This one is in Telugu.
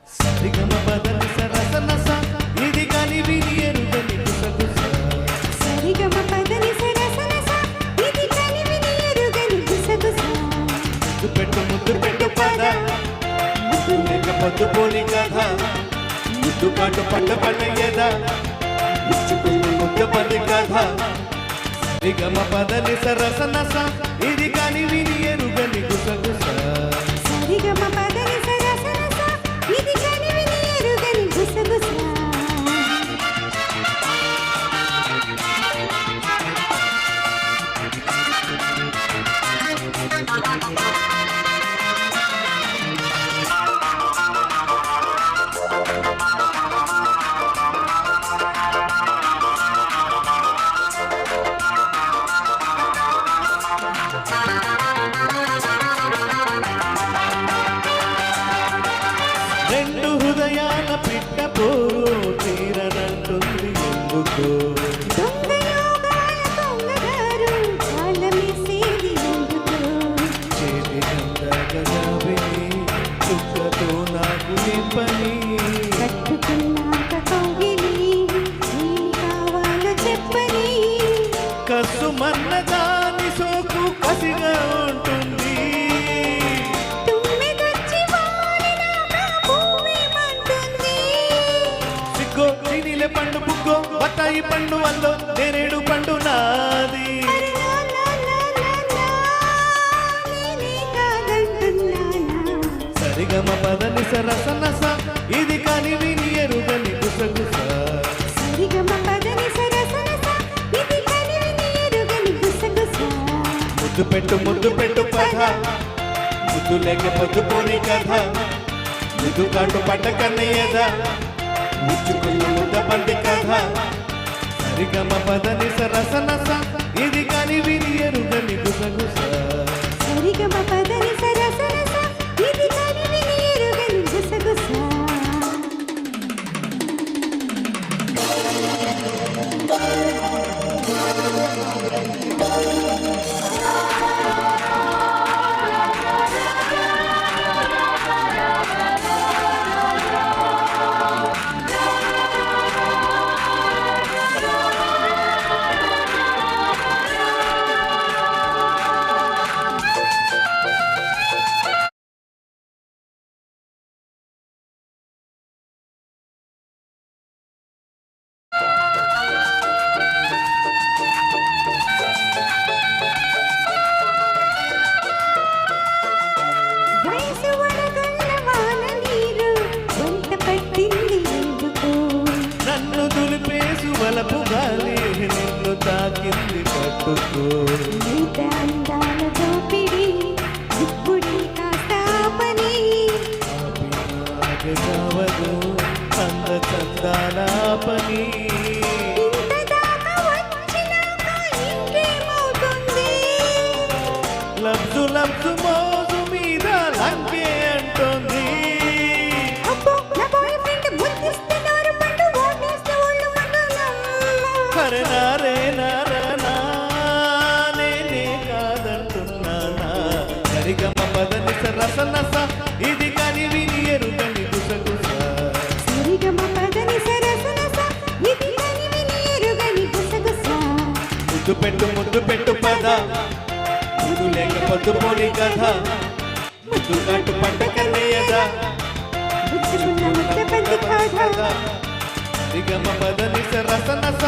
సరిగమ పదని సరసనస ఇది కాని విని ఎరుగని గుసగుస సరిగమ పదని సరసనస ఇది కాని విని ఎరుగని గుసగుస ముద్దు పెట్టు పద ముద్దు లేక పొద్దు పోని కథ ముద్దు కాటు పంట పండయ్యద ముచ్చుకుని ముద్దు పది కథ సరిగమ పదని సరసనస ఇది కాని విని ఎరుగని గుసగుస సరిగమ పదని సరసనస ఇది కాని విని ఎరుగని గుసగుస రెండు హృదయాల పిట్ట పోరు తీరనంటుంది ఎందుకు దొంగయోగాల దొంగగారు చాలమేసేది ఎందుకు చేతి గంధగజాబిని చుక్కతో నాకు నింపని కట్టుకున్నాక కౌగిలి ఏం కావాలో చెప్పని కసు మన్న దాని సోకు కసిగా ఉంటుంది తుమ్మెదొచ్చి వాలినాక భూమేమంటుంది సిగ్గో చీనీలే పండు బుగ్గో బత్తాయి పండు అల్లో నేరేడు పండు నాది అరే లా లా లా లా లా, నేనే కాదంటున్నానా సరిగమ పదని సరసనస ఇది కాని విని ఎరుగని గుసగుస సరిగమ పదని సరసనస ఇది కాని విని ఎరుగని గుసగుస ముద్దు పెట్టు పద ముద్దు లేక పొద్దు పోని కథ ముద్దు కాటు పడ్డ కన్నయ్యద ముచ్చుకున్న ముద్ద పంది కథ సరిగమ పదని సరసనస ఇది కాని విని ఎరుగని గుసగుస సరిగమ పదని సరసనస ఇది కాని విని ఎరుగని గుసగుస వయసు వడగళ్ళ వాన నీరు వంట పట్టింది ఎందుకు నన్ను దులిపేసు వలపు గాలి నిన్ను తాకింది పట్టుకో నీత అందాల దోపిడి ఇప్పుడే కాస్త ఆపని కావదు అంద చందాల పని ఇంత దాకా వచ్చినాక ఇంకేమవుతుంది లబ్జు మోజు మీద లంకే అంటుంది అబ్బో నా బాయ్ ఫ్రెండ్ ముద్దిస్తే నోరు పండు ఓటేస్తే ఒళ్ళు మండునమ్మ అరే నారే నారనా నేనే కాదంటున్నానా సరిగమ పదని సరసనస ఇది కాని విని ఎరుగని గుసగుస సరిగమ పదని సరసనస ఇది కాని విని ఎరుగని గుసగుస ముద్దు పెట్టు పద ముద్దు లేక పొద్దు పోని కథ ముద్దు కాటు పంట కన్నయ్యద బుచ్చుకున్న ముద్ద బంది కాదా సరిగమ పదని సరసనస